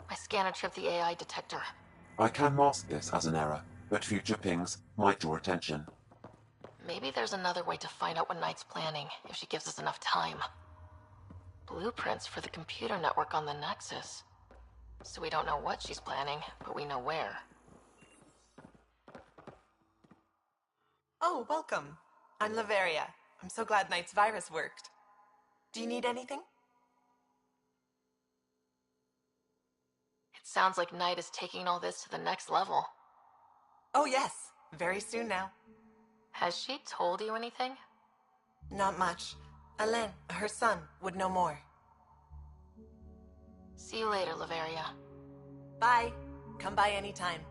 My scanner tripped the AI detector. I can mask this as an error, but future pings might draw attention. Maybe there's another way to find out what Knight's planning, if she gives us enough time. Blueprints for the computer network on the Nexus. So we don't know what she's planning, but we know where. Oh, welcome. I'm Laveria. I'm so glad Knight's virus worked. Do you need anything? It sounds like Knight is taking all this to the next level. Oh, yes. Very soon now. Has she told you anything? Not much. Alain, her son, would know more. See you later, Laveria. Bye. Come by anytime.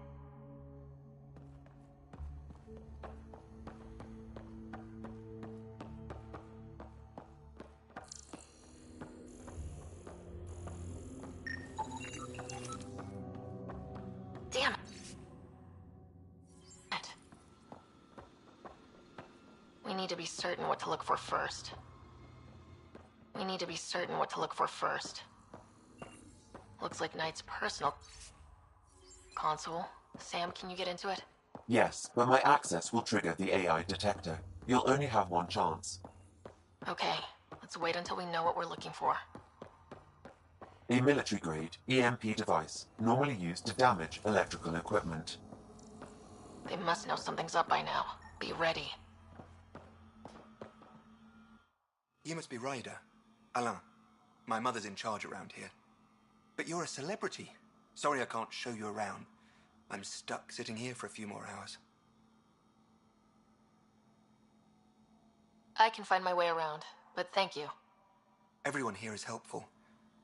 Damn it. We need to be certain what to look for first. Looks like Knight's personal console. Sam, can you get into it? Yes, but my access will trigger the AI detector. You'll only have one chance. Okay, let's wait until we know what we're looking for. A military-grade EMP device, normally used to damage electrical equipment. They must know something's up by now. Be ready. You must be Ryder. Alain. My mother's in charge around here. But you're a celebrity. Sorry I can't show you around. I'm stuck sitting here for a few more hours. I can find my way around, but thank you. Everyone here is helpful.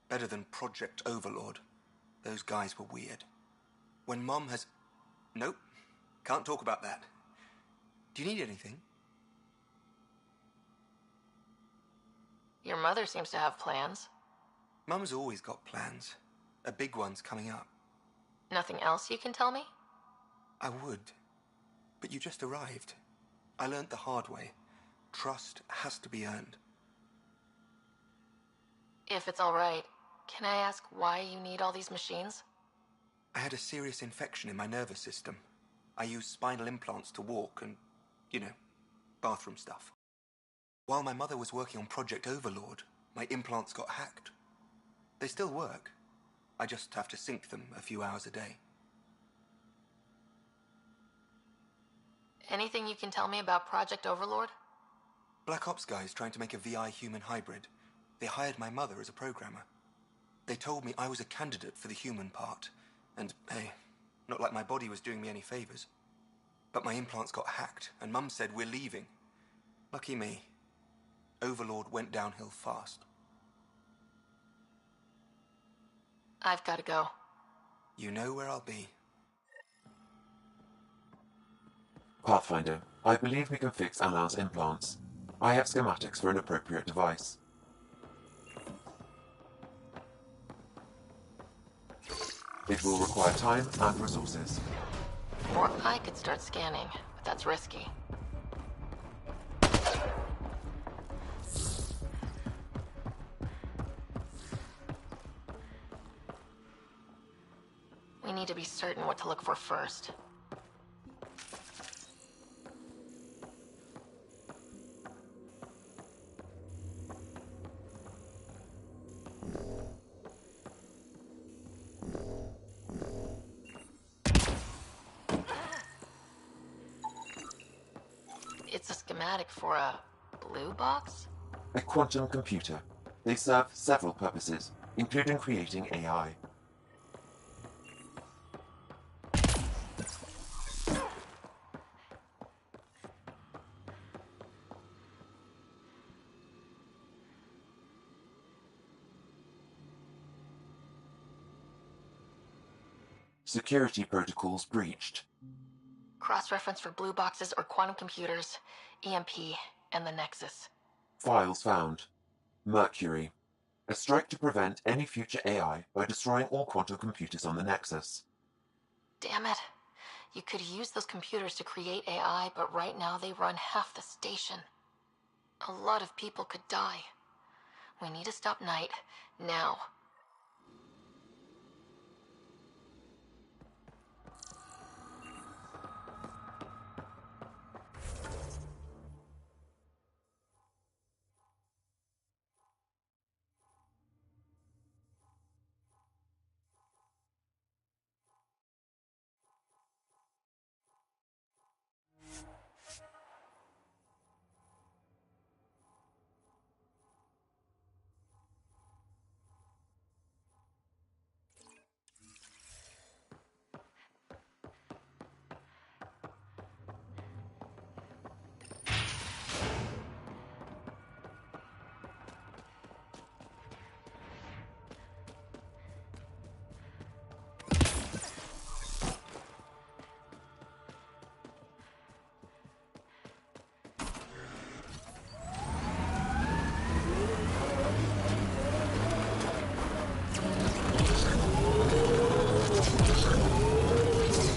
Better than Project Overlord. Those guys were weird. When Mom has... Nope. Can't talk about that. Do you need anything? Your mother seems to have plans. Mum's always got plans. A big one's coming up. Nothing else you can tell me? I would. But you just arrived. I learned the hard way. Trust has to be earned. If it's all right, can I ask why you need all these machines? I had a serious infection in my nervous system. I used spinal implants to walk and, bathroom stuff. While my mother was working on Project Overlord, my implants got hacked. They still work. I just have to sync them a few hours a day. Anything you can tell me about Project Overlord? Black Ops guys trying to make a VI human hybrid. They hired my mother as a programmer. They told me I was a candidate for the human part. And, hey, not like my body was doing me any favors. But my implants got hacked, and Mum said we're leaving. Lucky me. Overlord went downhill fast. I've got to go. You know where I'll be. Pathfinder, I believe we can fix Alain's implants. I have schematics for an appropriate device. It will require time and resources. Or I could start scanning, but that's risky. We need to be certain what to look for first. It's a schematic for a blue box? A quantum computer. They serve several purposes, including creating AI. Security protocols breached. Cross-reference for blue boxes or quantum computers, EMP, and the Nexus. Files found. Mercury. A strike to prevent any future AI by destroying all quantum computers on the Nexus. Damn it. You could use those computers to create AI, but right now they run half the station. A lot of people could die. We need to stop Knight, now.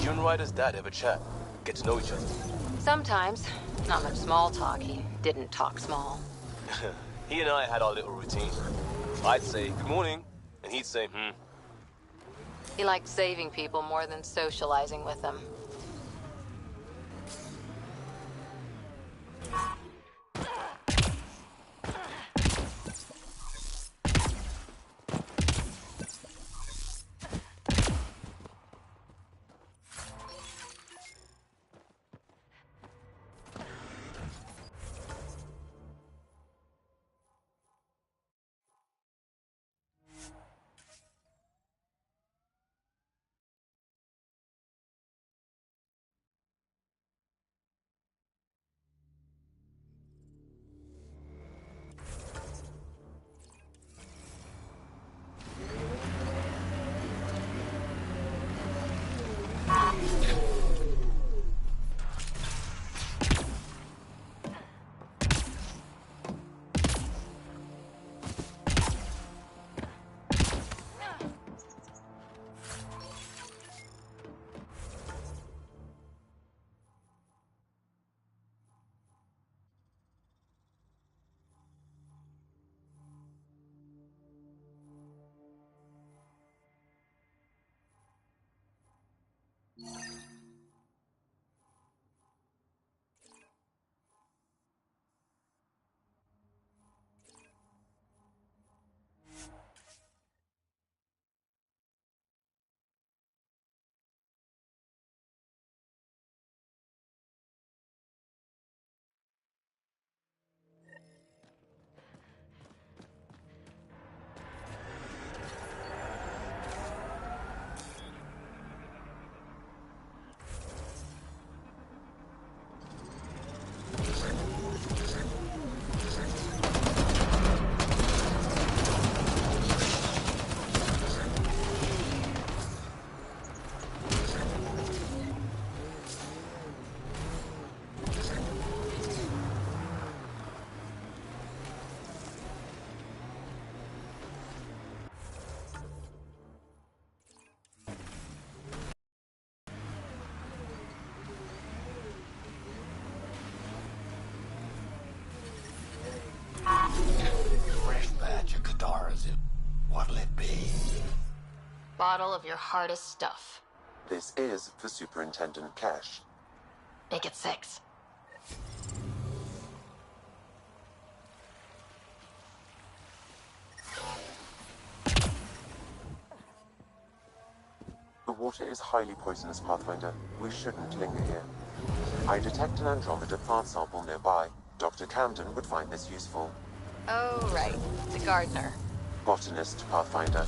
You and Ryder's dad ever chat? Get to know each other? Sometimes. Not much small talk. He didn't talk small. He and I had our little routine. I'd say, good morning, and he'd say, He liked saving people more than socializing with them. Fresh batch of Kataras. What'll it be? Bottle of your hardest stuff. This is for Superintendent Cash. Make it 6. The water is highly poisonous, Pathfinder. We shouldn't linger here. I detect an Andromeda plant sample nearby. Dr. Camden would find this useful. Oh, right. The gardener. Botanist, Pathfinder.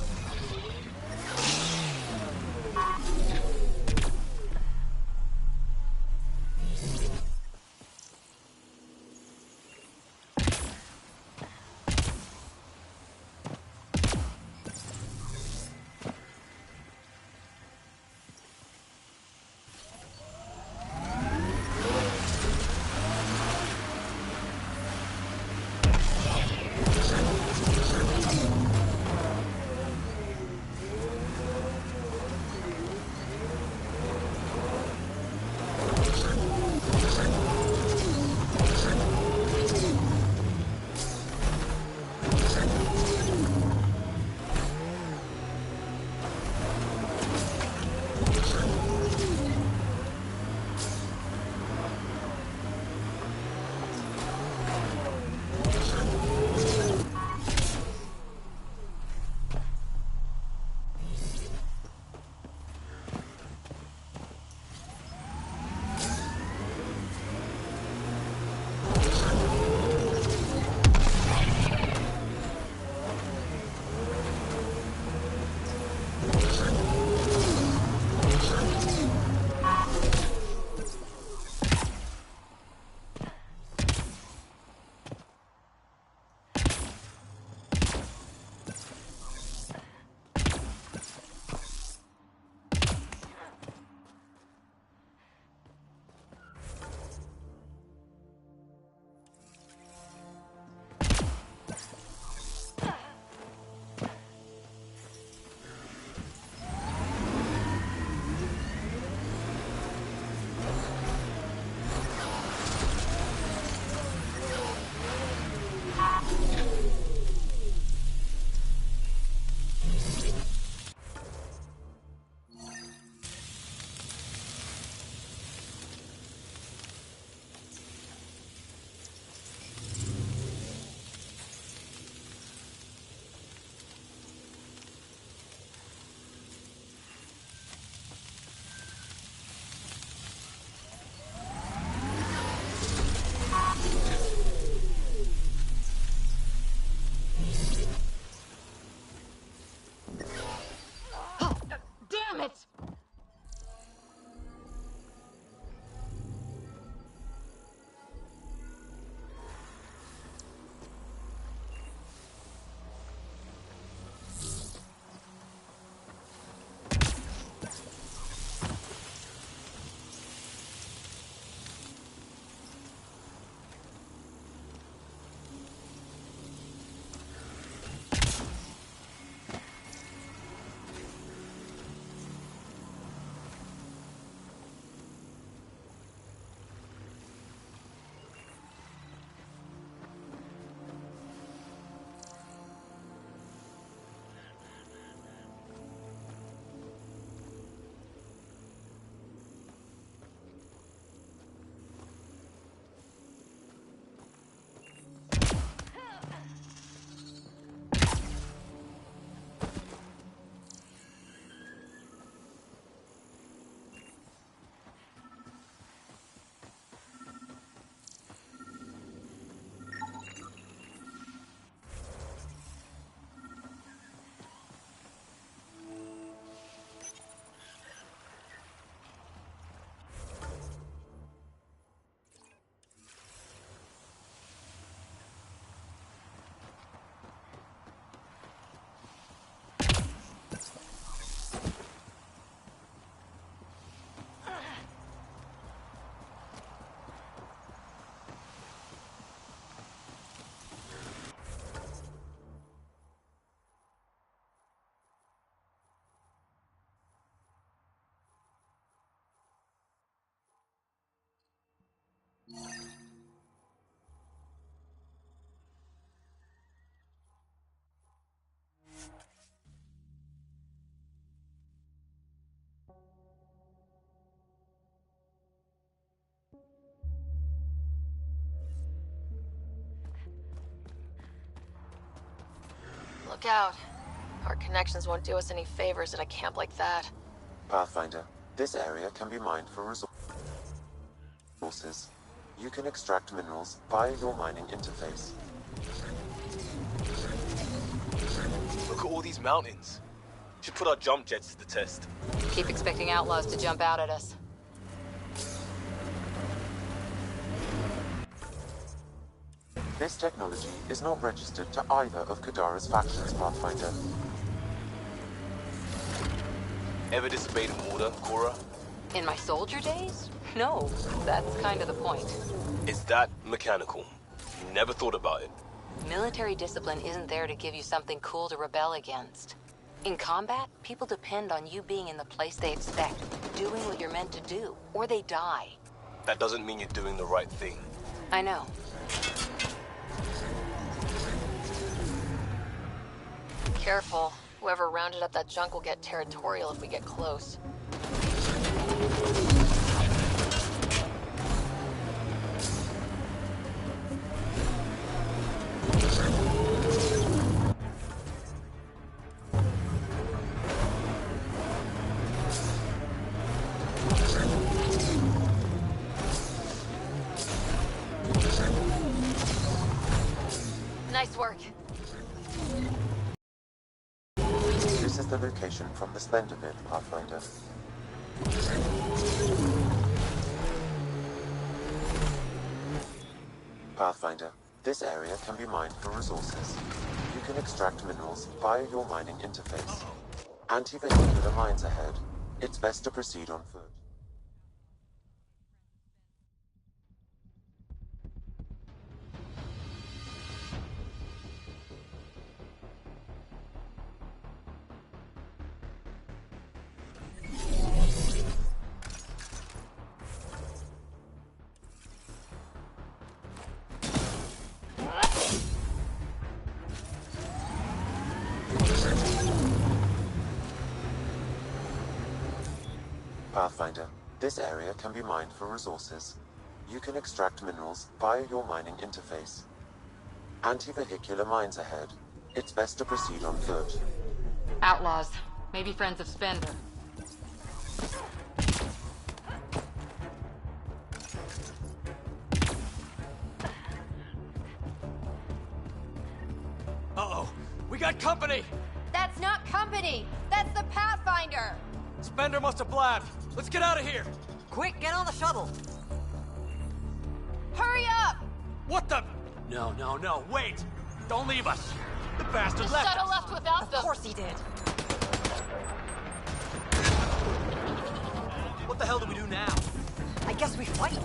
Look out. Our connections won't do us any favors at a camp like that. Pathfinder, this area can be mined for resources. You can extract minerals via your mining interface. Look at all these mountains. Should put our jump jets to the test. Keep expecting outlaws to jump out at us. This technology is not registered to either of Kadara's factions, Pathfinder. Ever disobeyed an order, Cora? In my soldier days? No, that's kind of the point. Is that mechanical? Never thought about it. Military discipline isn't there to give you something cool to rebel against. In combat, people depend on you being in the place they expect, doing what you're meant to do, or they die. That doesn't mean you're doing the right thing. I know. Careful. Whoever rounded up that junk will get territorial if we get close. Nice work. This is the location from the Splendor Bit, Pathfinder. Pathfinder, this area can be mined for resources. You can extract minerals via your mining interface. Anti-vehicular mines ahead. It's best to proceed on foot. Pathfinder, this area can be mined for resources. You can extract minerals via your mining interface. Anti-vehicular mines ahead. It's best to proceed on foot. Outlaws. Maybe friends of Spender. Uh-oh. We got company! That's not company! That's the Pathfinder! Spender must have blabbed. Let's get out of here! Quick, get on the shuttle! Hurry up! What the... No, wait! Don't leave us! The bastard The left shuttle us! left without Of them. course he did. What the hell do we do now? I guess we fight.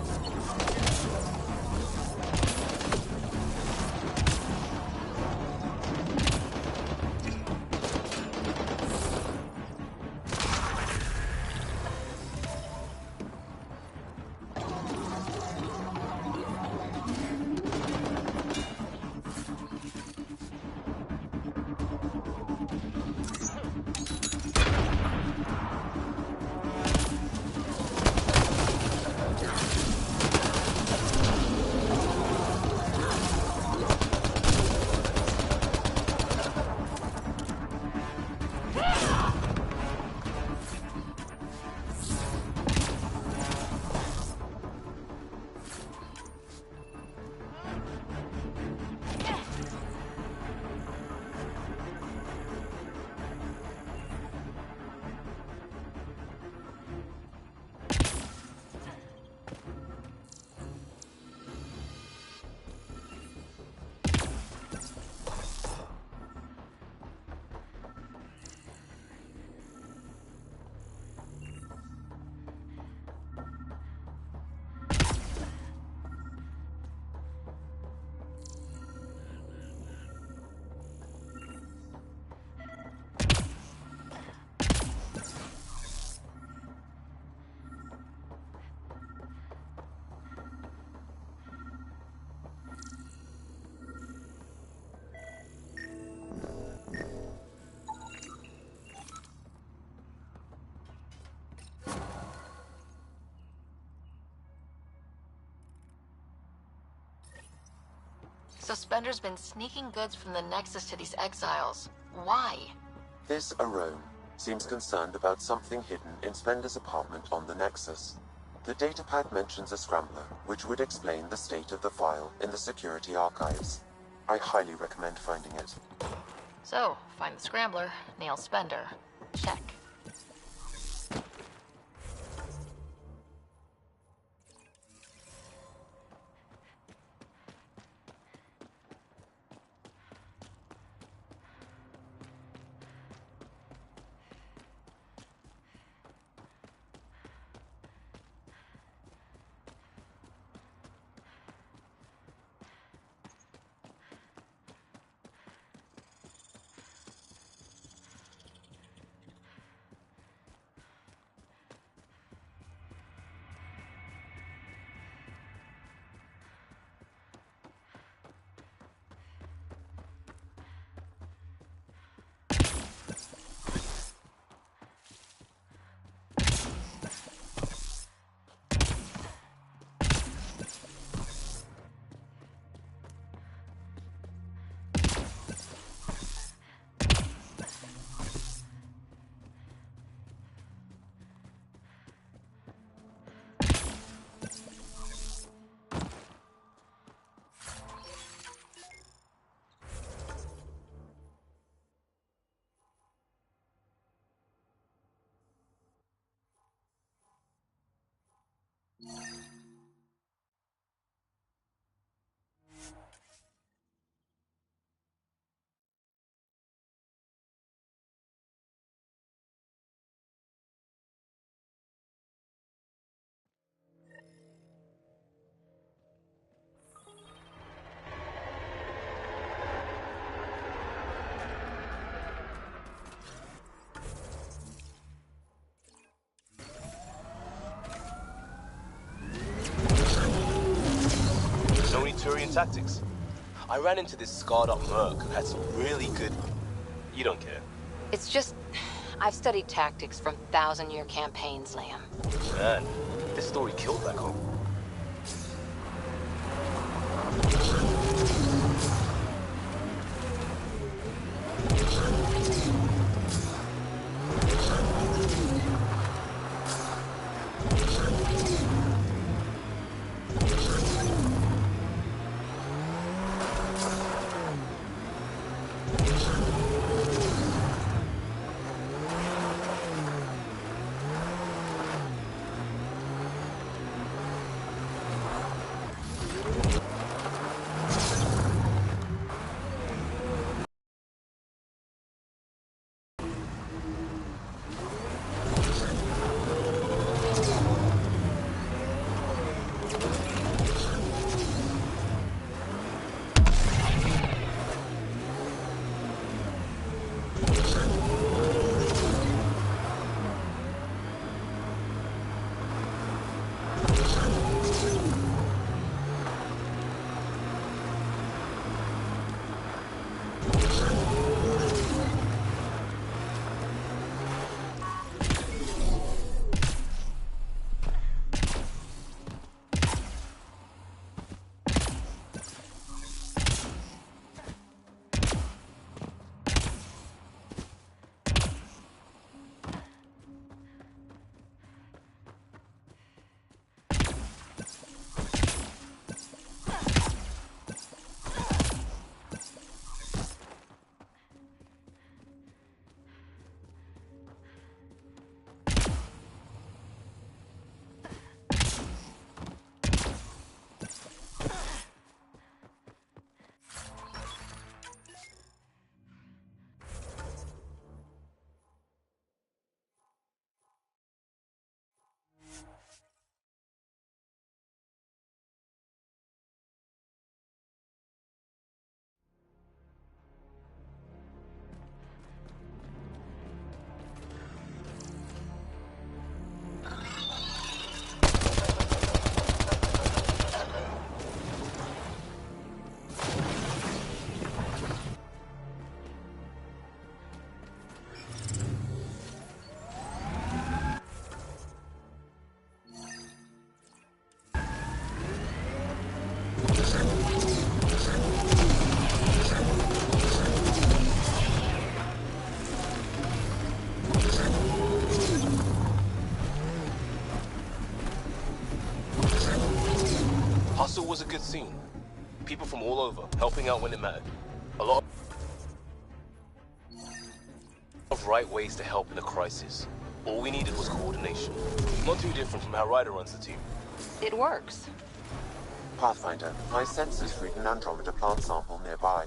So Spender's been sneaking goods from the Nexus to these exiles. Why? This Arone seems concerned about something hidden in Spender's apartment on the Nexus. The datapad mentions a scrambler, which would explain the state of the file in the security archives. I highly recommend finding it. So, find the scrambler, nail Spender. Check. Turian tactics. I ran into this scarred-up merc who had some really good... You don't care. It's just... I've studied tactics from 1,000-year campaigns, Liam. Man, this story killed back home. good scene. People from all over helping out when it mattered. A lot of right ways to help in a crisis. All we needed was coordination. Not too different from how Ryder runs the team. It works. Pathfinder, my sensors read an Andromeda plant sample nearby.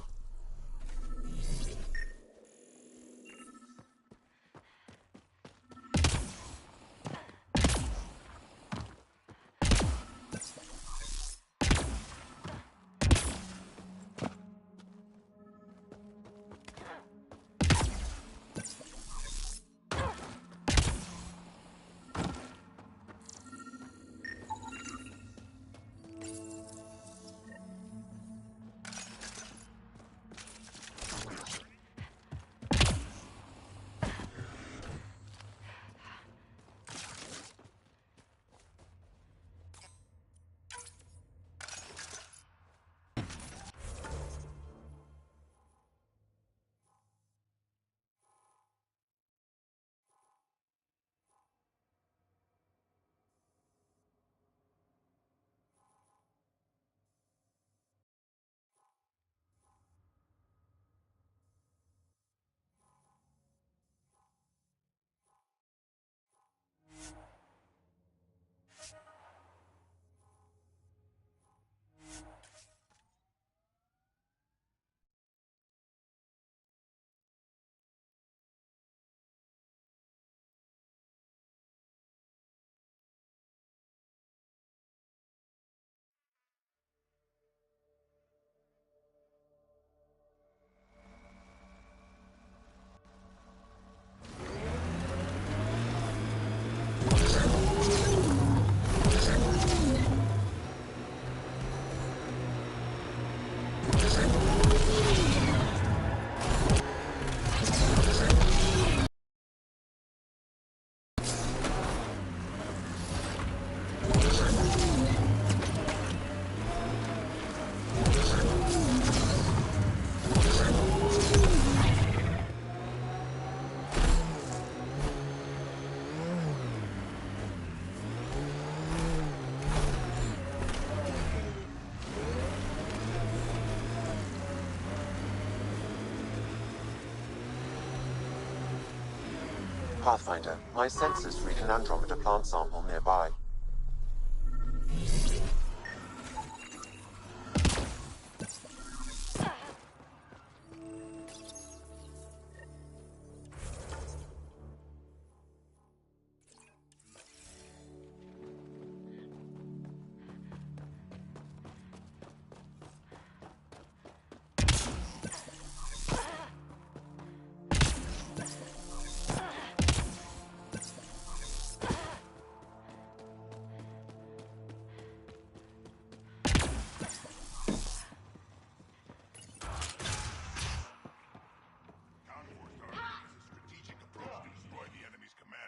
Pathfinder, my sensors read an Andromeda plant sample nearby.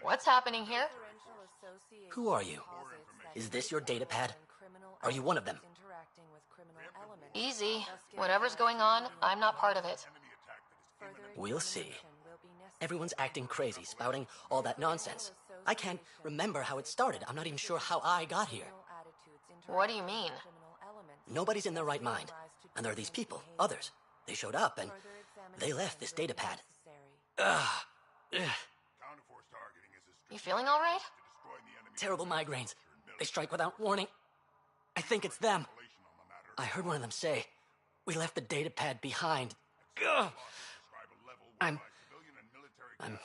What's happening here? Who are you? Is this your data pad? Are you one of them? Easy. Whatever's going on, I'm not part of it. We'll see. Everyone's acting crazy, spouting all that nonsense. I can't remember how it started. I'm not even sure how I got here. What do you mean? Nobody's in their right mind. And there are these people, others. They showed up and they left this data pad. Ugh. You feeling all right? Terrible migraines. They strike without warning. I think it's them. I heard one of them say, "We left the data pad behind." Ugh. I'm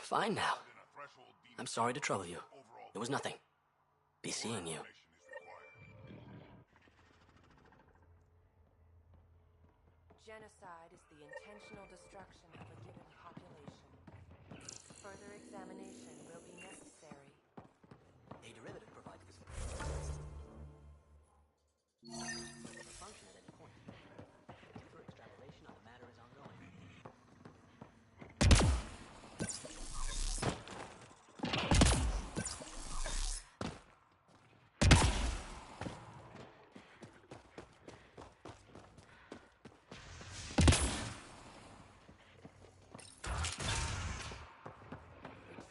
fine now. I'm sorry to trouble you. It was nothing. Be seeing you. Genocide is the intentional destruction of a given population. Further examination will be necessary. A derivative provides this function at any point. Further extrapolation on the matter is ongoing.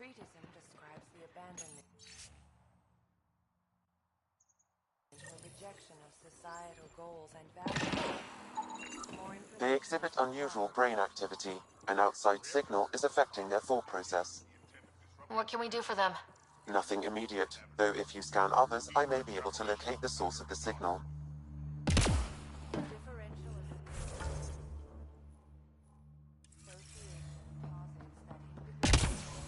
Retreatism describes the abandonment or rejection of societal goals and values. More They exhibit unusual brain activity. An outside signal is affecting their thought process. What can we do for them? Nothing immediate, though if you scan others, I may be able to locate the source of the signal. differential association posits that individuals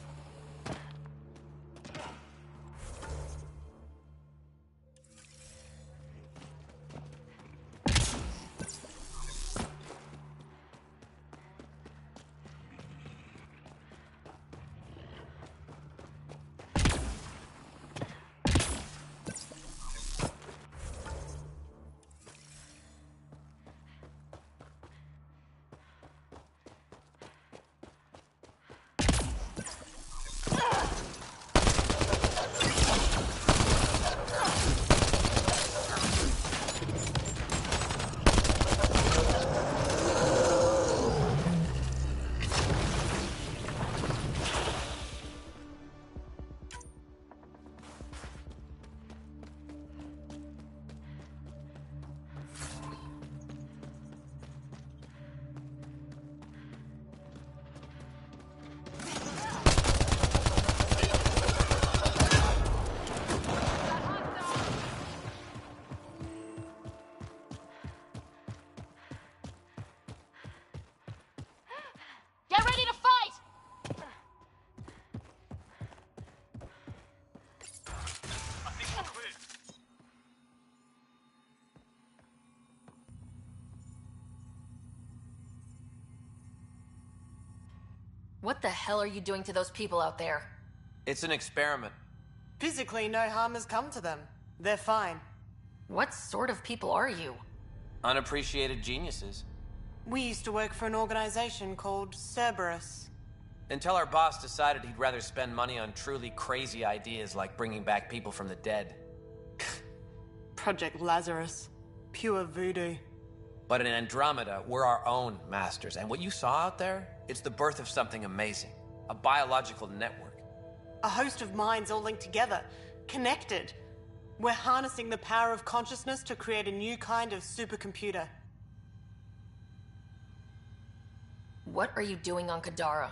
Get ready to fight! I think we're clear. What the hell are you doing to those people out there? It's an experiment. Physically, no harm has come to them. They're fine. What sort of people are you? Unappreciated geniuses. We used to work for an organization called Cerberus. Until our boss decided he'd rather spend money on truly crazy ideas like bringing back people from the dead. Project Lazarus. Pure voodoo. But in Andromeda, we're our own masters. And what you saw out there, it's the birth of something amazing. A biological network. A host of minds all linked together. Connected. We're harnessing the power of consciousness to create a new kind of supercomputer. What are you doing on Kadara?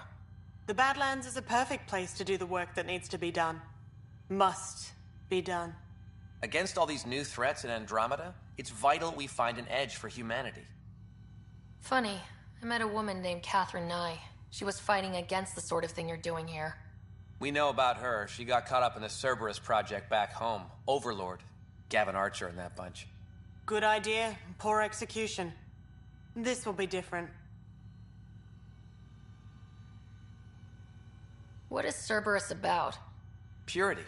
The Badlands is a perfect place to do the work that needs to be done. Must be done. Against all these new threats in Andromeda, it's vital we find an edge for humanity. Funny, I met a woman named Catherine Nye. She was fighting against the sort of thing you're doing here. We know about her. She got caught up in the Cerberus project back home. Overlord. Gavin Archer and that bunch. Good idea, poor execution. This will be different. What is Cerberus about? Purity.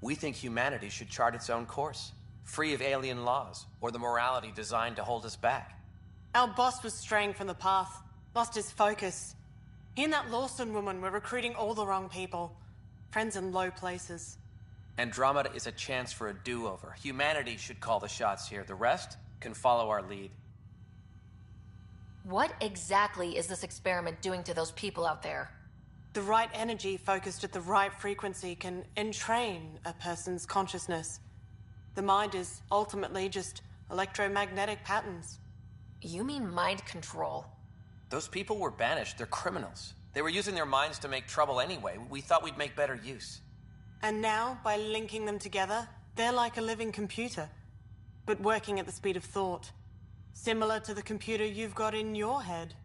We think humanity should chart its own course, free of alien laws or the morality designed to hold us back. Our boss was straying from the path, lost his focus. He and that Lawson woman were recruiting all the wrong people. Friends in low places. Andromeda is a chance for a do-over. Humanity should call the shots here. The rest can follow our lead. What exactly is this experiment doing to those people out there? The right energy focused at the right frequency can entrain a person's consciousness. The mind is ultimately just electromagnetic patterns. You mean mind control? Those people were banished. They're criminals. They were using their minds to make trouble anyway. We thought we'd make better use. And now, by linking them together, they're like a living computer, but working at the speed of thought. Similar to the computer you've got in your head.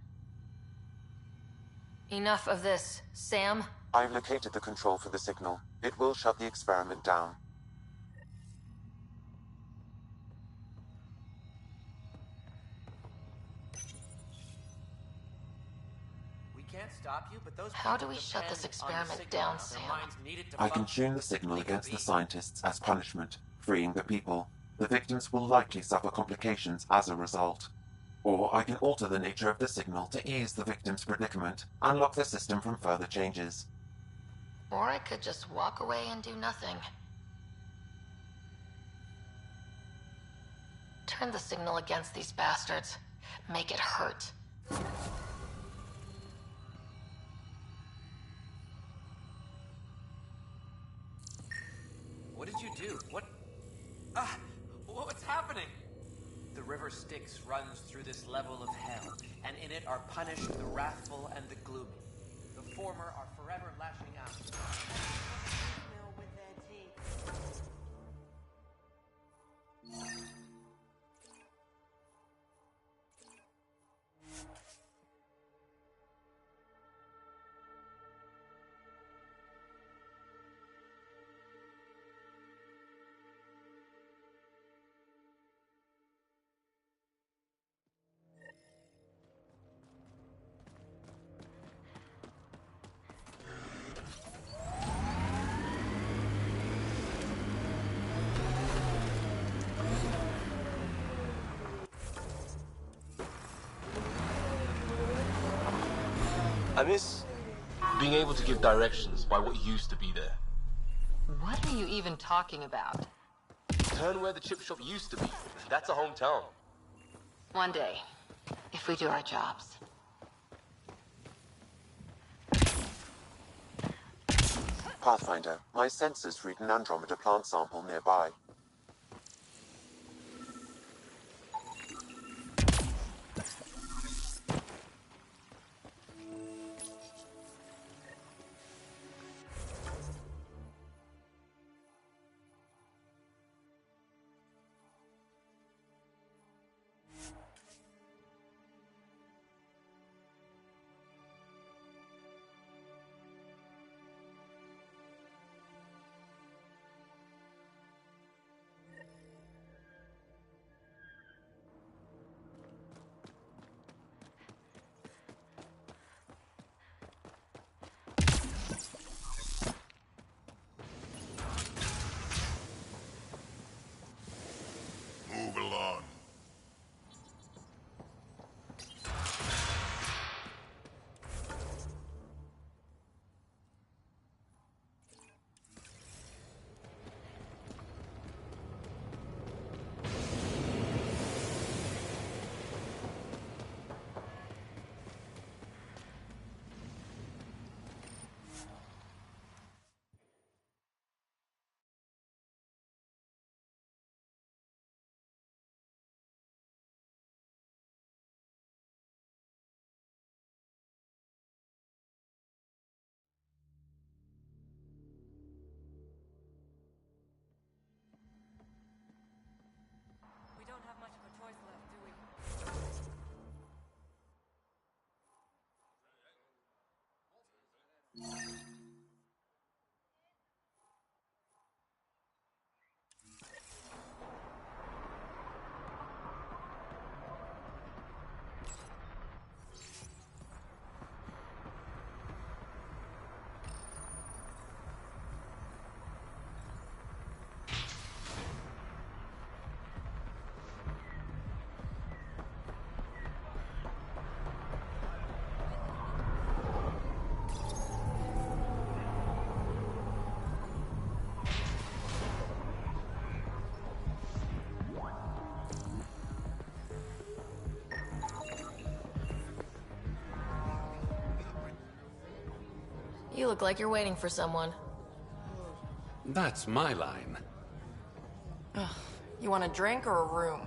Enough of this. Sam? I've located the control for the signal. It will shut the experiment down. We can't stop you, but those How do people we shut this depend on the experiment signal. down, Their Sam? minds need it to I can function. tune the signal They against could the be- scientists as punishment, freeing the people. The victims will likely suffer complications as a result. Or I can alter the nature of the signal to ease the victim's predicament, unlock the system from further changes. Or I could just walk away and do nothing. Turn the signal against these bastards. Make it hurt. What did you do? What? What's happening? river Styx runs through this level of hell, and in it are punished the wrathful and the gloomy. The former are forever lashing out. With their teeth. I miss being able to give directions by what used to be there. What are you even talking about? Turn where the chip shop used to be. That's a hometown. One day, if we do our jobs. Pathfinder, my sensors read an Andromeda plant sample nearby. Move along. We don't have much of a choice left, do we? You look like you're waiting for someone. That's my line. You want a drink or a room?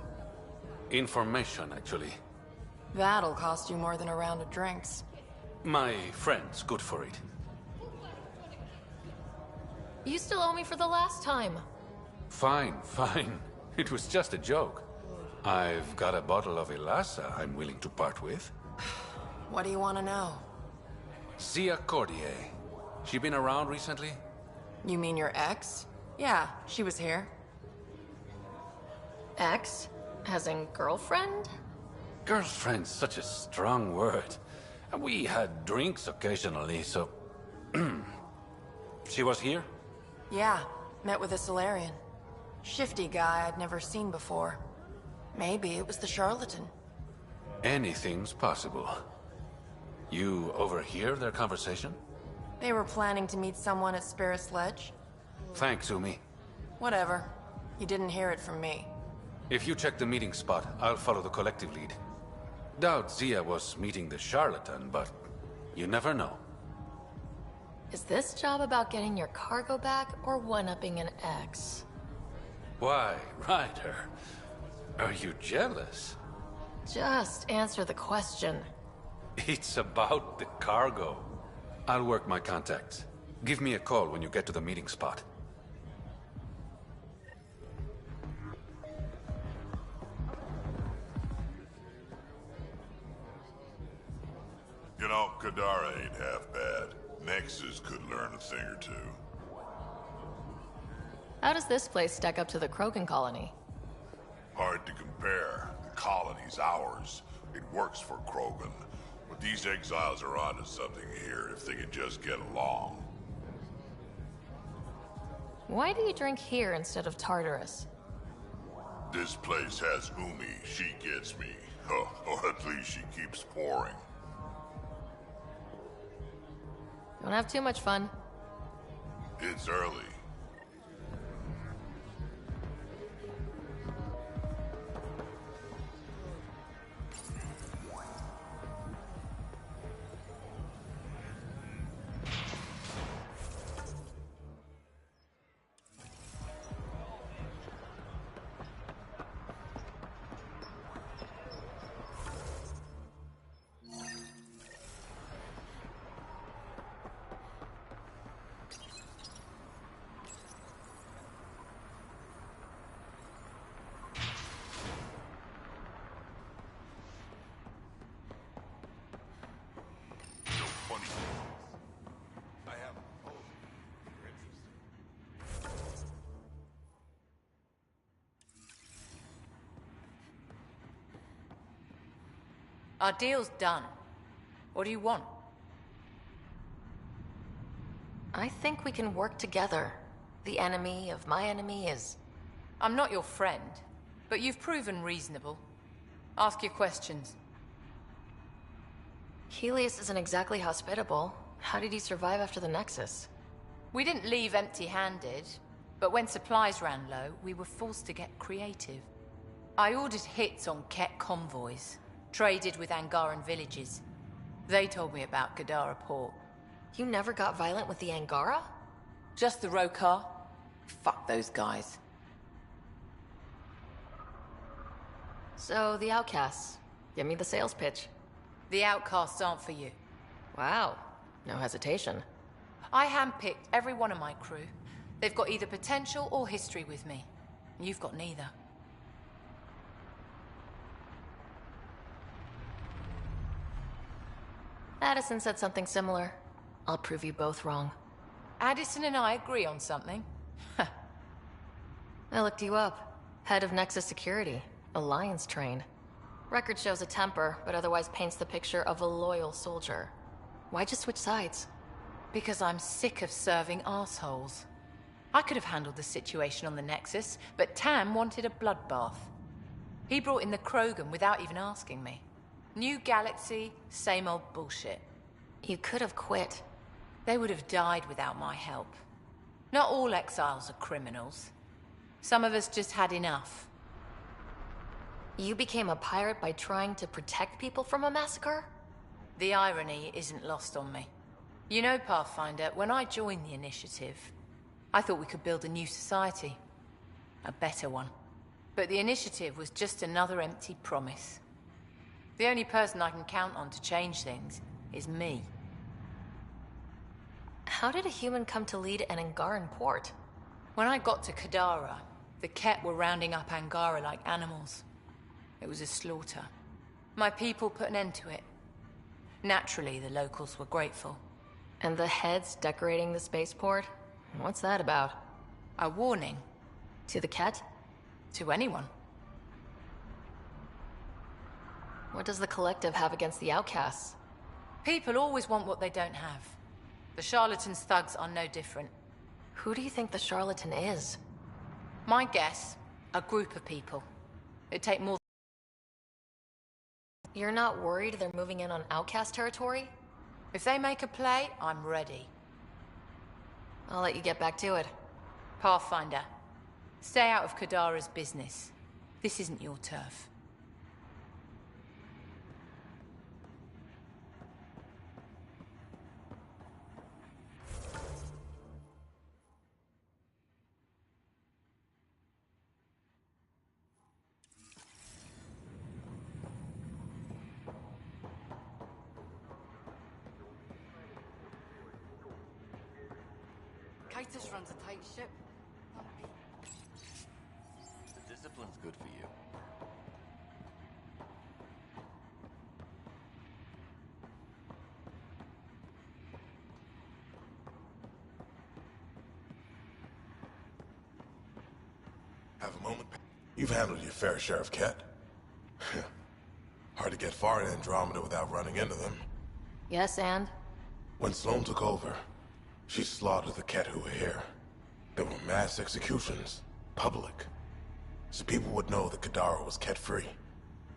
Information, actually. That'll cost you more than a round of drinks. My friend's good for it. You still owe me for the last time. Fine, fine. It was just a joke. I've got a bottle of Elasa I'm willing to part with. What do you want to know? Zia Cordier. She been around recently? You mean your ex? Yeah, she was here. Ex? As in girlfriend? Girlfriend's such a strong word. We had drinks occasionally, so... She was here? Yeah, met with a Solarian. Shifty guy I'd never seen before. Maybe it was the charlatan. Anything's possible. You overhear their conversation? They were planning to meet someone at Spirit's Ledge. Thanks, Umi. Whatever. You didn't hear it from me. If you check the meeting spot, I'll follow the collective lead. Doubt Zia was meeting the charlatan, but you never know. Is this job about getting your cargo back or one-upping an ex? Why, Ryder. Are you jealous? Just answer the question. It's about the cargo. I'll work my contacts. Give me a call when you get to the meeting spot. You know, Kadara ain't half bad. Nexus could learn a thing or two. How does this place stack up to the Krogan colony? Hard to compare. The colony's ours. It works for Krogan. But these exiles are onto something here if they can just get along. Why do you drink here instead of Tartarus? This place has Umi. She gets me. Or at least she keeps pouring. Don't have too much fun. It's early. Our deal's done. What do you want? I think we can work together. The enemy of my enemy is... I'm not your friend, but you've proven reasonable. Ask your questions. Helios isn't exactly hospitable. How did he survive after the Nexus? We didn't leave empty-handed, but when supplies ran low, we were forced to get creative. I ordered hits on Ket convoys, traded with Angaran villages. They told me about Kadara port. You never got violent with the Angara? Just the Rokar. Fuck those guys. So, the outcasts. Give me the sales pitch. The outcasts aren't for you. Wow. No hesitation. I handpicked every one of my crew. They've got either potential or history with me. You've got neither. Addison said something similar. I'll prove you both wrong. Addison and I agree on something. I looked you up. Head of Nexus Security. Alliance trained. Record shows a temper, but otherwise paints the picture of a loyal soldier. Why'd you switch sides? Because I'm sick of serving assholes. I could have handled the situation on the Nexus, but Tam wanted a bloodbath. He brought in the Krogan without even asking me. New galaxy, same old bullshit. You could have quit. They would have died without my help. Not all exiles are criminals. Some of us just had enough. You became a pirate by trying to protect people from a massacre? The irony isn't lost on me. You know, Pathfinder, when I joined the Initiative, I thought we could build a new society. A better one. But the Initiative was just another empty promise. The only person I can count on to change things is me. How did a human come to lead an Angaran port? When I got to Kadara, the Ket were rounding up Angara like animals. It was a slaughter. My people put an end to it. Naturally, the locals were grateful. And the heads decorating the spaceport? What's that about? A warning. To the Ket? To anyone. What does the Collective have against the outcasts? People always want what they don't have. The charlatans' thugs are no different. Who do you think the charlatan is? My guess, a group of people. It'd take more. You're not worried they're moving in on outcast territory? If they make a play, I'm ready. I'll let you get back to it. Pathfinder, stay out of Kadara's business. This isn't your turf. Titus runs a tight ship. The discipline's good for you. Have a moment? You've handled your fair share of Ket. Hard to get far in Andromeda without running into them. Yes, and? When Sloane took over, she slaughtered the Ket who were here. There were mass executions, public. So people would know that Kadara was Ket-free.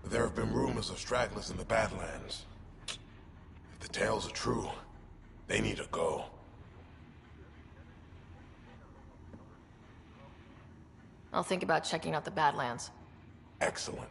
There have been rumors of stragglers in the Badlands. If the tales are true, they need to go. I'll think about checking out the Badlands. Excellent.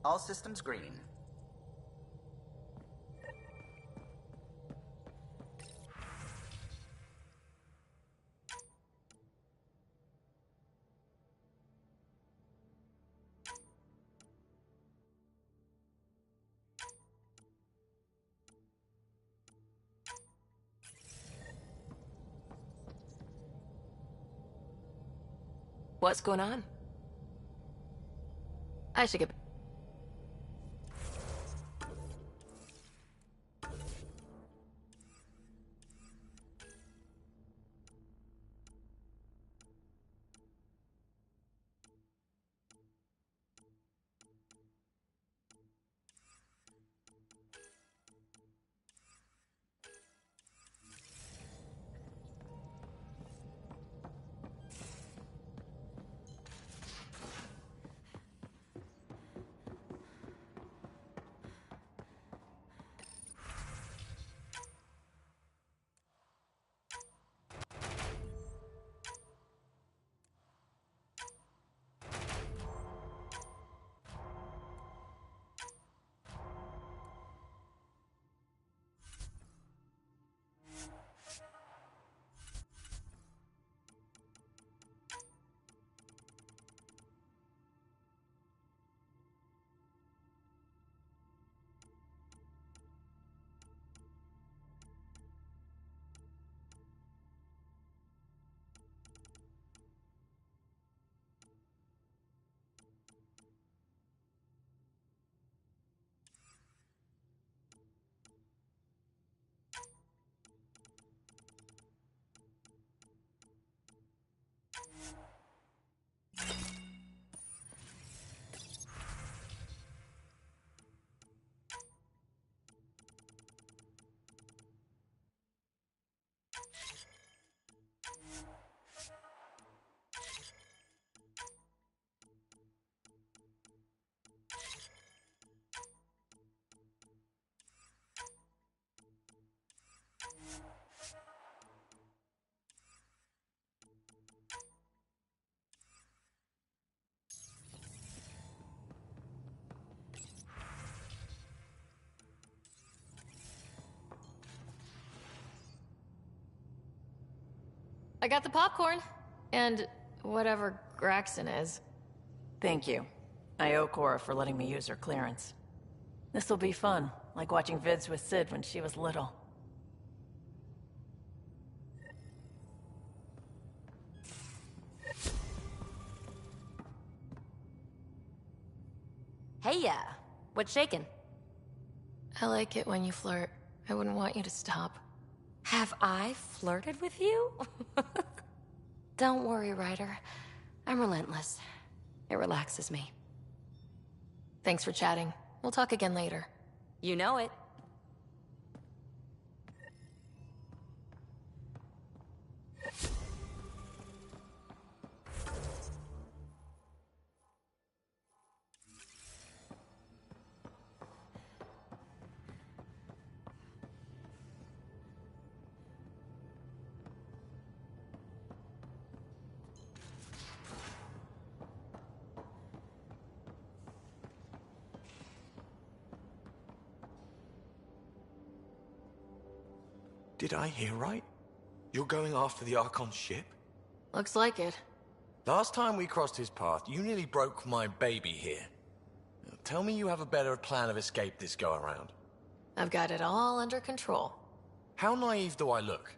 All systems green. What's going on? I should get... I got the popcorn. And whatever Graxon is. Thank you. I owe Cora for letting me use her clearance. This'll be fun, like watching vids with Sid when she was little. Hey, what's shaking? I like it when you flirt. I wouldn't want you to stop. Have I flirted with you? Don't worry, Ryder. I'm relentless. It relaxes me. Thanks for chatting. We'll talk again later. You know it. Did I hear right? You're going after the Archon's ship? Looks like it. Last time we crossed his path, you nearly broke my baby here. Now, tell me you have a better plan of escape this go-around. I've got it all under control. How naive do I look?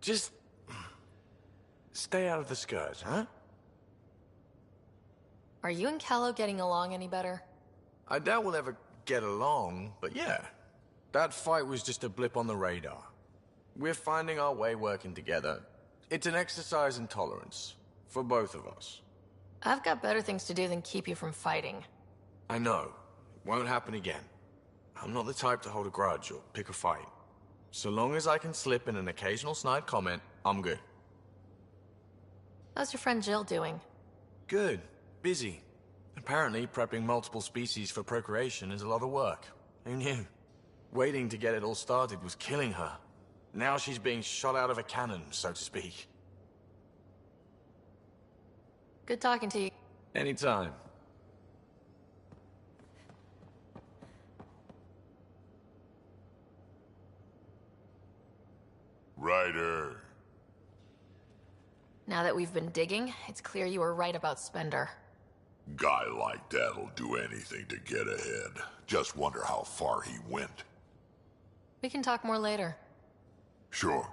Just... stay out of the skirts, huh? Are you and Callow getting along any better? I doubt we'll ever get along, but yeah. That fight was just a blip on the radar. We're finding our way working together. It's an exercise in tolerance. For both of us. I've got better things to do than keep you from fighting. I know. It won't happen again. I'm not the type to hold a grudge or pick a fight. So long as I can slip in an occasional snide comment, I'm good. How's your friend Jill doing? Good. Busy. Apparently, prepping multiple species for procreation is a lot of work. Who knew? Waiting to get it all started was killing her. Now she's being shot out of a cannon, so to speak. Good talking to you. Anytime. Ryder. Now that we've been digging, it's clear you were right about Spender. Guy like that'll do anything to get ahead. Just wonder how far he went. We can talk more later. Sure.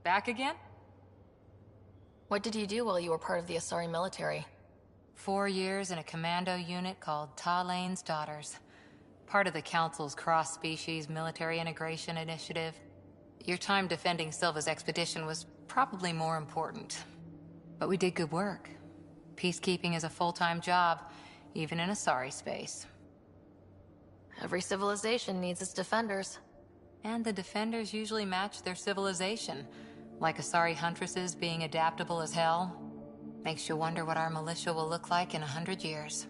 Back again? What did you do while you were part of the Asari military? 4 years in a commando unit called Talane's Daughters. Part of the Council's cross-species military integration initiative. Your time defending Silva's expedition was probably more important. But we did good work. Peacekeeping is a full-time job, even in Asari space. Every civilization needs its defenders. And the defenders usually match their civilization. Like Asari huntresses being adaptable as hell. Makes you wonder what our militia will look like in 100 years.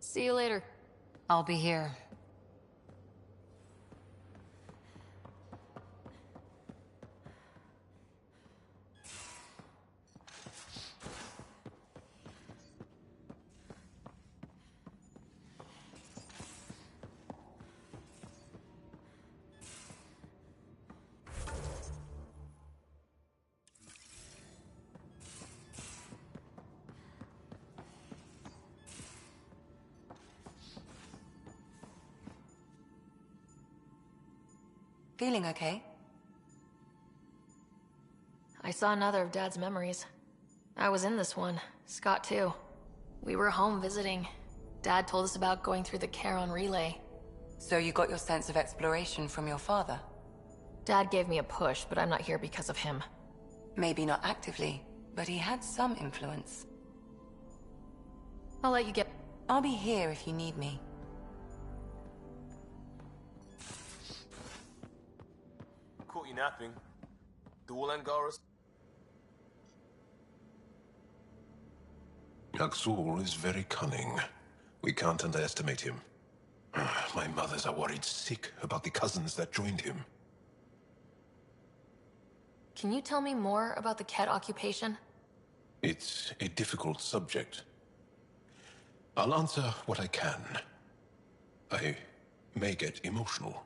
See you later. I'll be here. Feeling okay? I saw another of Dad's memories. I was in this one. Scott, too. We were home visiting. Dad told us about going through the Charon relay. So you got your sense of exploration from your father? Dad gave me a push, but I'm not here because of him. Maybe not actively, but he had some influence. I'll let you get... I'll be here if you need me. Caught you napping. Do all Angaras? Yaksul is very cunning. We can't underestimate him. My mothers are worried sick about the cousins that joined him. Can you tell me more about the Ket occupation? It's a difficult subject. I'll answer what I can. I may get emotional.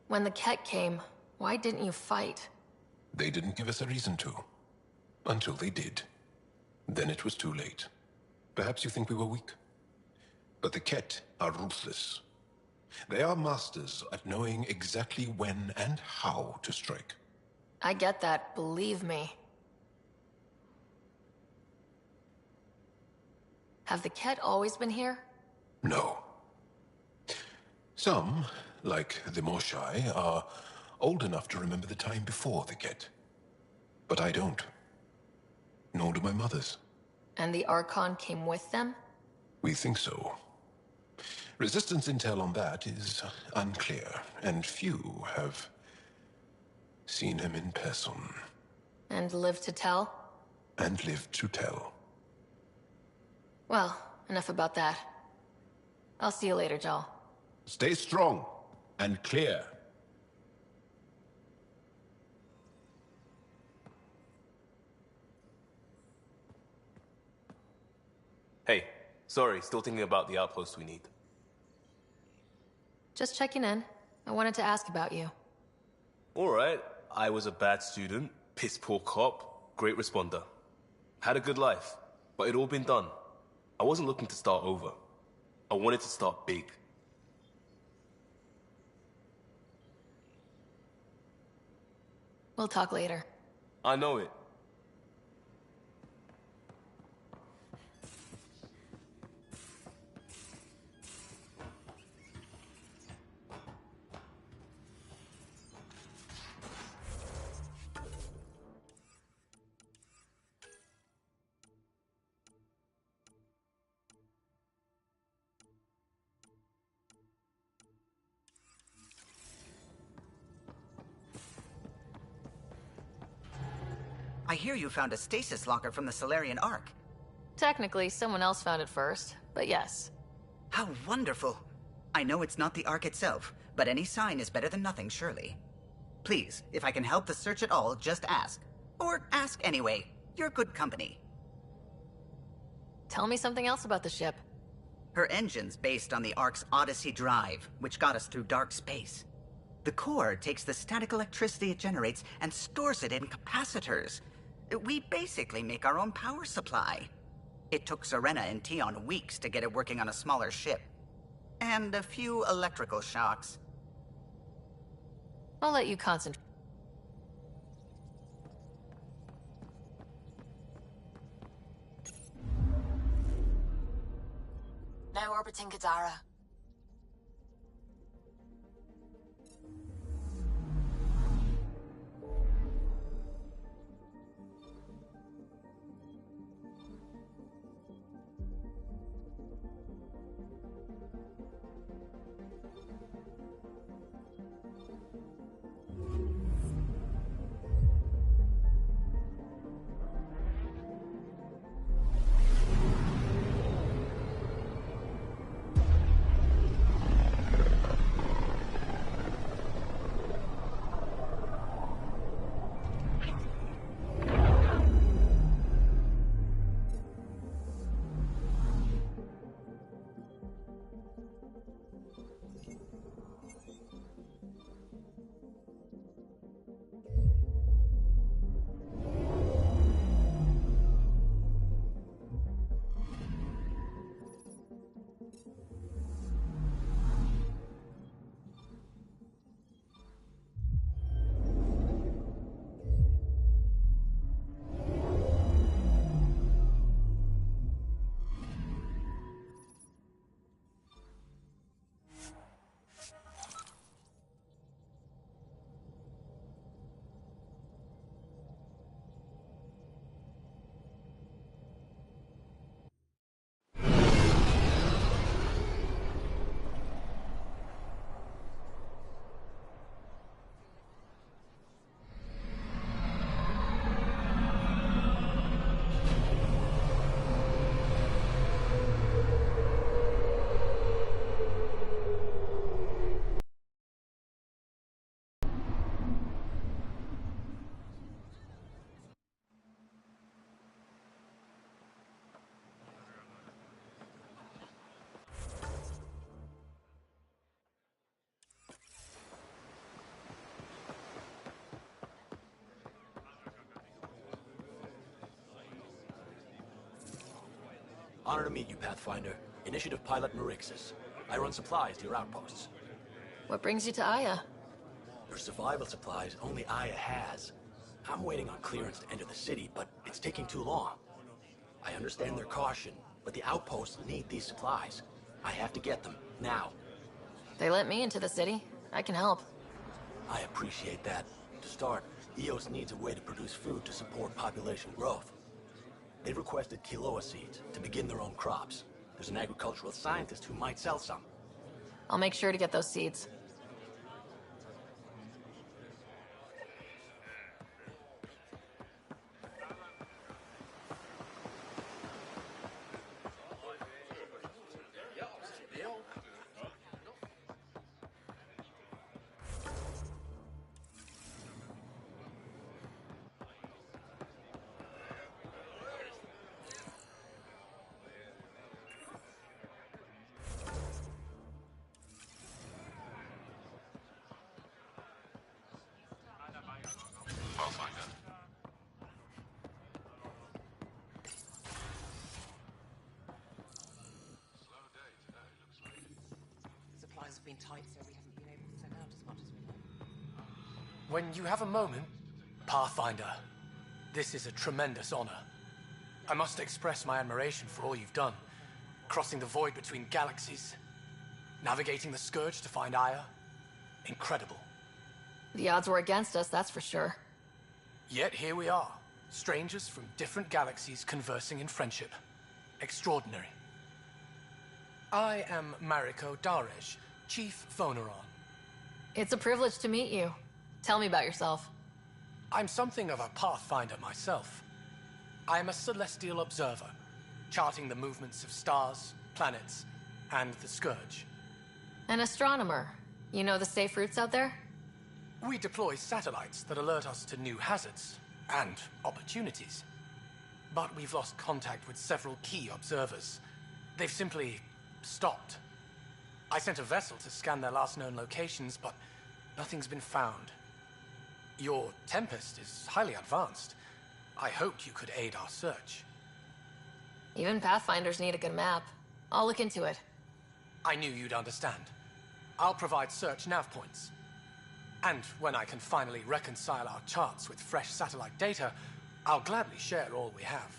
When the Ket came, why didn't you fight? They didn't give us a reason to. Until they did. Then it was too late. Perhaps you think we were weak. But the Ket are ruthless. They are masters at knowing exactly when and how to strike. I get that, believe me. Have the Ket always been here? No. Some, like the Moshai, are old enough to remember the time before the Ket. But I don't. Nor do my mothers. And the Archon came with them? We think so. Resistance intel on that is unclear, and few have seen him in person. And lived to tell? And lived to tell. Well, enough about that. I'll see you later, Jal. Stay strong and clear. Hey, sorry, still thinking about the outpost we need. Just checking in. I wanted to ask about you. Alright, I was a bad student, piss poor cop, great responder. Had a good life, but it'd all been done. I wasn't looking to start over. I wanted to start big. We'll talk later. I know it. I hear you found a stasis locker from the Solarian Ark. Technically, someone else found it first, but yes. How wonderful. I know it's not the Ark itself, but any sign is better than nothing, surely. Please, if I can help the search at all, just ask. Or ask anyway. You're good company. Tell me something else about the ship. Her engine's based on the Ark's Odyssey drive, which got us through dark space. The core takes the static electricity it generates and stores it in capacitors. We basically make our own power supply. It took Serena and Tion weeks to get it working on a smaller ship. And a few electrical shocks. I'll let you concentrate. Now orbiting Gadara. Honor to meet you, Pathfinder. Initiative Pilot Marixus. I run supplies to your outposts. What brings you to Aya? For survival supplies only Aya has. I'm waiting on clearance to enter the city, but it's taking too long. I understand their caution, but the outposts need these supplies. I have to get them, now. They let me into the city. I can help. I appreciate that. To start, EOS needs a way to produce food to support population growth. They requested quinoa seeds to begin their own crops. There's an agricultural scientist who might sell some. I'll make sure to get those seeds. Supplies have been tight, so we haven't been able to send out as much as we'd like. When you have a moment, Pathfinder, this is a tremendous honor. I must express my admiration for all you've done. Crossing the void between galaxies, navigating the Scourge to find Aya. Incredible. The odds were against us, that's for sure. Yet here we are, strangers from different galaxies conversing in friendship. Extraordinary. I am Mariko Darej, Chief Voneron. It's a privilege to meet you. Tell me about yourself. I'm something of a pathfinder myself. I am a celestial observer, charting the movements of stars, planets, and the Scourge. An astronomer. You know the safe routes out there? We deploy satellites that alert us to new hazards and opportunities. But we've lost contact with several key observers. They've simply stopped. I sent a vessel to scan their last known locations, but nothing's been found. Your Tempest is highly advanced. I hoped you could aid our search. Even Pathfinders need a good map. I'll look into it. I knew you'd understand. I'll provide search nav points. And when I can finally reconcile our charts with fresh satellite data, I'll gladly share all we have.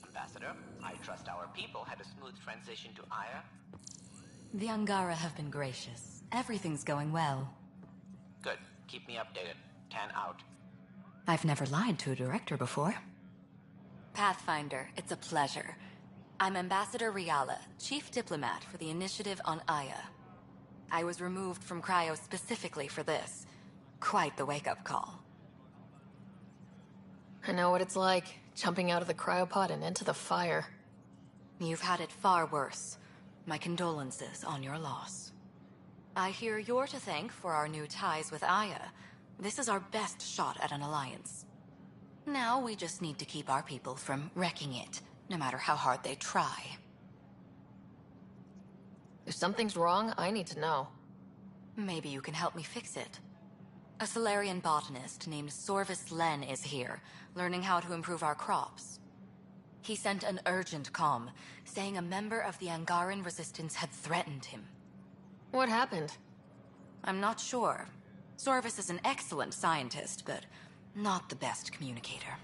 Ambassador, I trust our people had a smooth transition to Aya. The Angara have been gracious. Everything's going well. Good. Keep me updated. 10 out. I've never lied to a director before. Pathfinder, it's a pleasure. I'm Ambassador Riala, Chief Diplomat for the Initiative on Aya. I was removed from Cryo specifically for this. Quite the wake-up call. I know what it's like, jumping out of the cryopod and into the fire. You've had it far worse. My condolences on your loss. I hear you're to thank for our new ties with Aya. This is our best shot at an alliance. Now we just need to keep our people from wrecking it, no matter how hard they try. If something's wrong, I need to know. Maybe you can help me fix it. A Solarian botanist named Sorvis Len is here, learning how to improve our crops. He sent an urgent comm, saying a member of the Angaran resistance had threatened him. What happened? I'm not sure. Sorvis is an excellent scientist, but not the best communicator.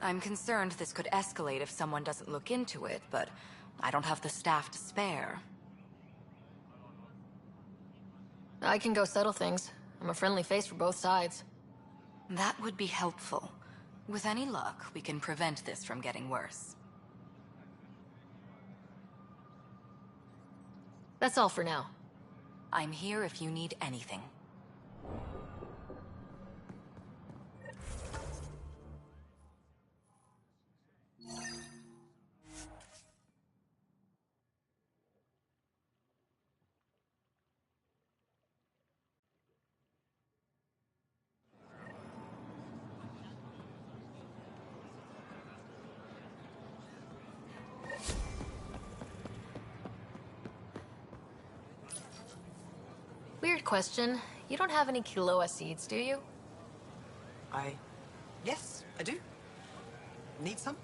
I'm concerned this could escalate if someone doesn't look into it, but I don't have the staff to spare. I can go settle things. I'm a friendly face for both sides. That would be helpful. With any luck, we can prevent this from getting worse. That's all for now. I'm here if you need anything. Weird question. You don't have any Kiloa seeds, do you? Yes, I do. Need some?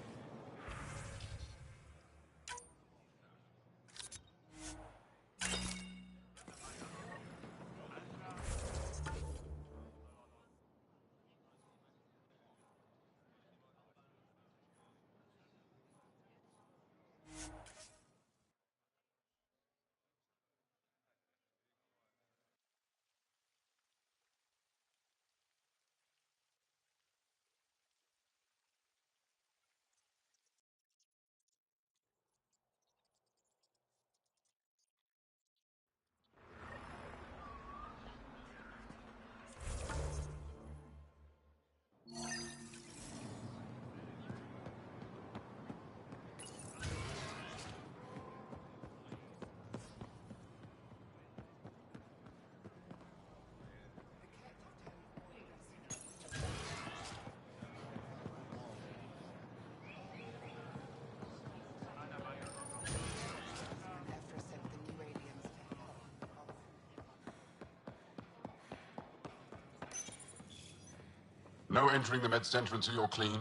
No entering the med center until you're clean.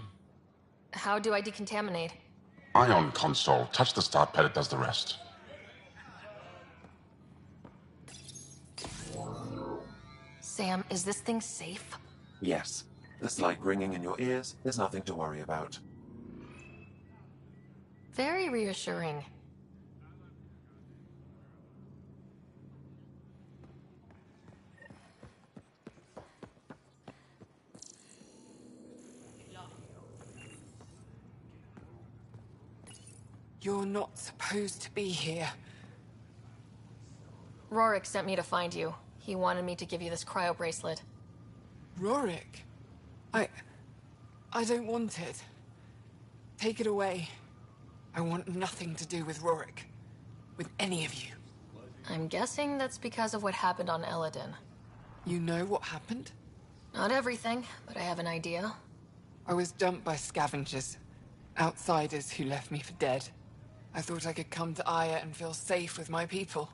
How do I decontaminate? Ion console. Touch the start pad, it does the rest. Sam, is this thing safe? Yes. The slight ringing in your ears is nothing to worry about. Very reassuring. You're not supposed to be here. Rorik sent me to find you. He wanted me to give you this cryo bracelet. Rorik? I don't want it. Take it away. I want nothing to do with Rorik. With any of you. I'm guessing that's because of what happened on Eladin. You know what happened? Not everything, but I have an idea. I was dumped by scavengers. Outsiders who left me for dead. I thought I could come to Aya and feel safe with my people.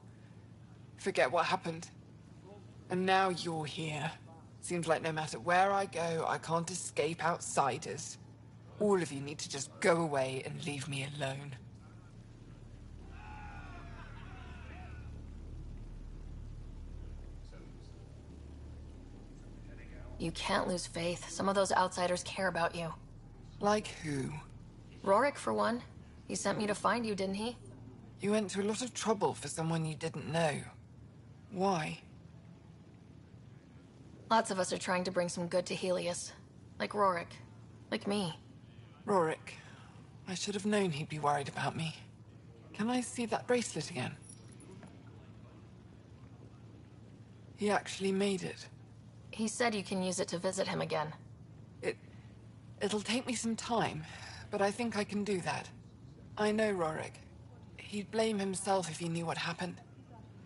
Forget what happened. And now you're here. Seems like no matter where I go, I can't escape outsiders. All of you need to just go away and leave me alone. You can't lose faith. Some of those outsiders care about you. Like who? Rorik, for one. He sent me to find you, didn't he? You went to a lot of trouble for someone you didn't know. Why? Lots of us are trying to bring some good to Helios. Like Rorik. Like me. Rorik. I should have known he'd be worried about me. Can I see that bracelet again? He actually made it. He said you can use it to visit him again. It'll take me some time, but I think I can do that. I know Rorik. He'd blame himself if he knew what happened.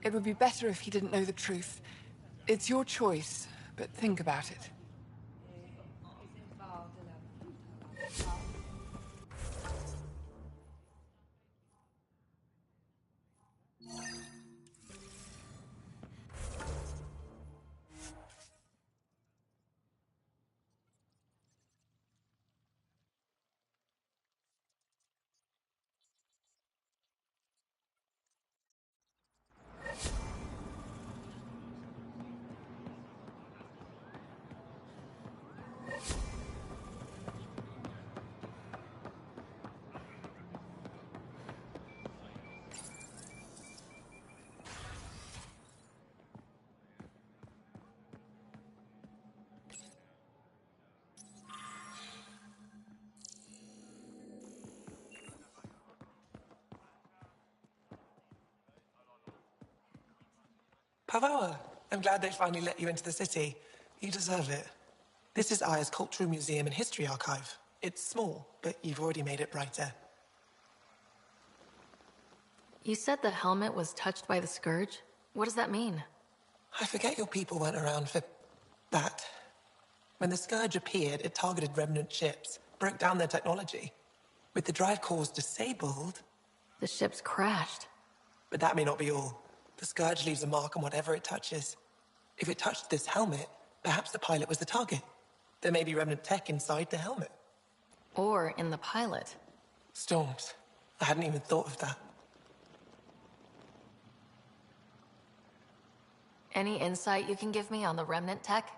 It would be better if he didn't know the truth. It's your choice, but think about it. Pavawa, I'm glad they finally let you into the city. You deserve it. This is Aya's Cultural Museum and History Archive. It's small, but you've already made it brighter. You said the helmet was touched by the Scourge? What does that mean? I forget your people weren't around for that. When the Scourge appeared, it targeted remnant ships, broke down their technology. With the drive cores disabled... The ships crashed. But that may not be all. The Scourge leaves a mark on whatever it touches. If it touched this helmet, perhaps the pilot was the target. There may be remnant tech inside the helmet. Or in the pilot. Storms. I hadn't even thought of that. Any insight you can give me on the remnant tech?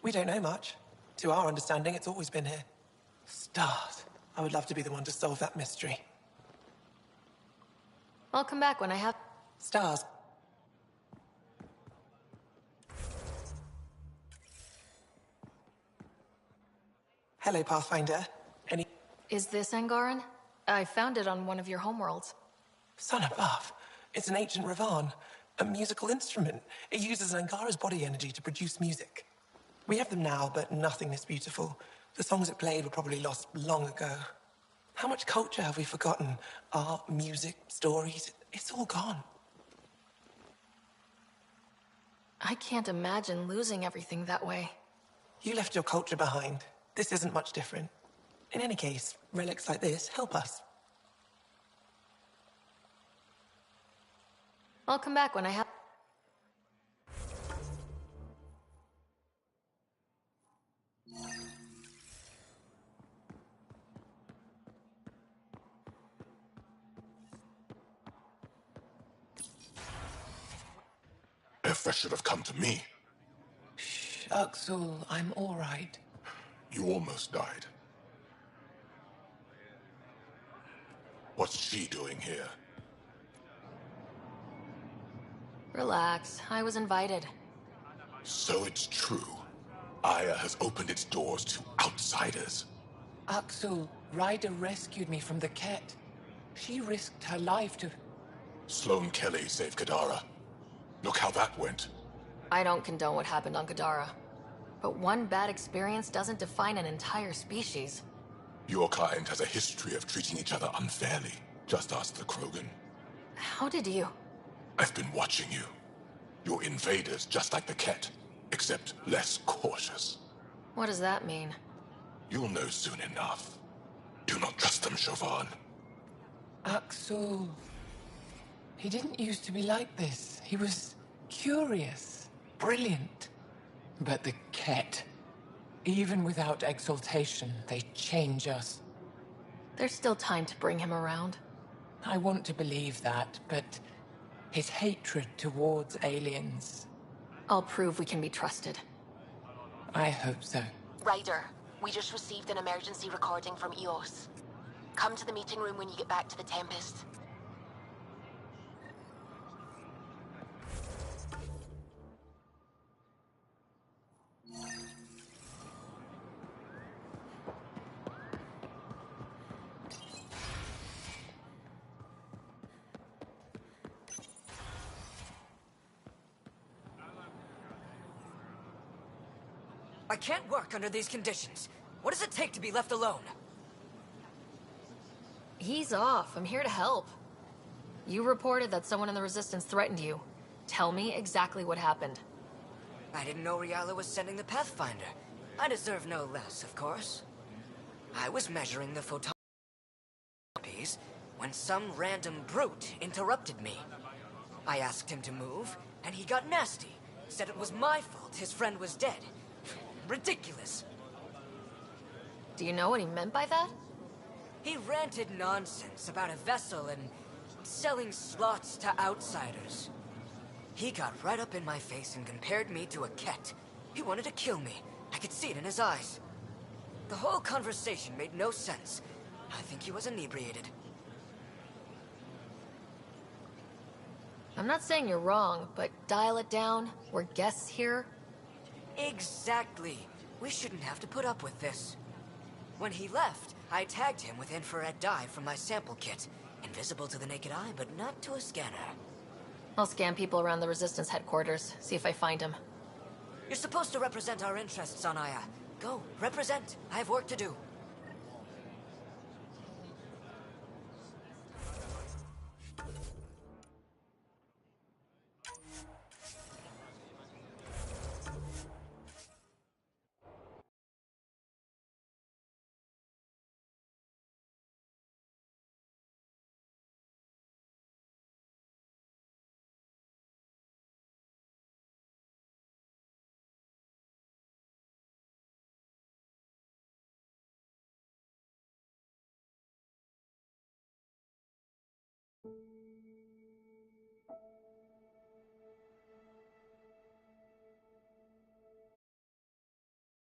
We don't know much. To our understanding, it's always been here. Stars. I would love to be the one to solve that mystery. I'll come back when I have... Stars. Hello, Pathfinder. Any... Is this Angaran? I found it on one of your homeworlds. Son above. It's an ancient Ravan. A musical instrument. It uses Angara's body energy to produce music. We have them now, but nothing this beautiful. The songs it played were probably lost long ago. How much culture have we forgotten? Art, music, stories, it's all gone. I can't imagine losing everything that way. You left your culture behind. This isn't much different. In any case, relics like this help us. I'll come back when I have... If should have come to me. Shh, Uxul, I'm all right. You almost died. What's she doing here? Relax, I was invited. So it's true. Aya has opened its doors to outsiders. Uxul, Ryder rescued me from the Ket. She risked her life to... Sloane Kelly saved Kadara. Look how that went. I don't condone what happened on Kadara. But one bad experience doesn't define an entire species. Your kind has a history of treating each other unfairly. Just ask the Krogan. How did you... I've been watching you. You're invaders just like the Ket, except less cautious. What does that mean? You'll know soon enough. Do not trust them, Chauvin. Uxul... He didn't used to be like this. He was curious, brilliant. But the Ket, even without exaltation, they change us. There's still time to bring him around. I want to believe that, but his hatred towards aliens... I'll prove we can be trusted. I hope so. Ryder, we just received an emergency recording from EOS. Come to the meeting room when you get back to the Tempest. I can't work under these conditions. What does it take to be left alone? Ease off. I'm here to help. You reported that someone in the Resistance threatened you. Tell me exactly what happened. I didn't know Riala was sending the Pathfinder. I deserve no less, of course. I was measuring the photon copies when some random brute interrupted me. I asked him to move, and he got nasty. Said it was my fault his friend was dead. Ridiculous. Do you know what he meant by that? He ranted nonsense about a vessel and selling slots to outsiders. He got right up in my face and compared me to a cat. He wanted to kill me. I could see it in his eyes. The whole conversation made no sense. I think he was inebriated. I'm not saying you're wrong, but dial it down. We're guests here. Exactly. We shouldn't have to put up with this. When he left, I tagged him with infrared dye from my sample kit. Invisible to the naked eye, but not to a scanner. I'll scan people around the Resistance headquarters, see if I find him. You're supposed to represent our interests on Aya. Go, represent. I have work to do.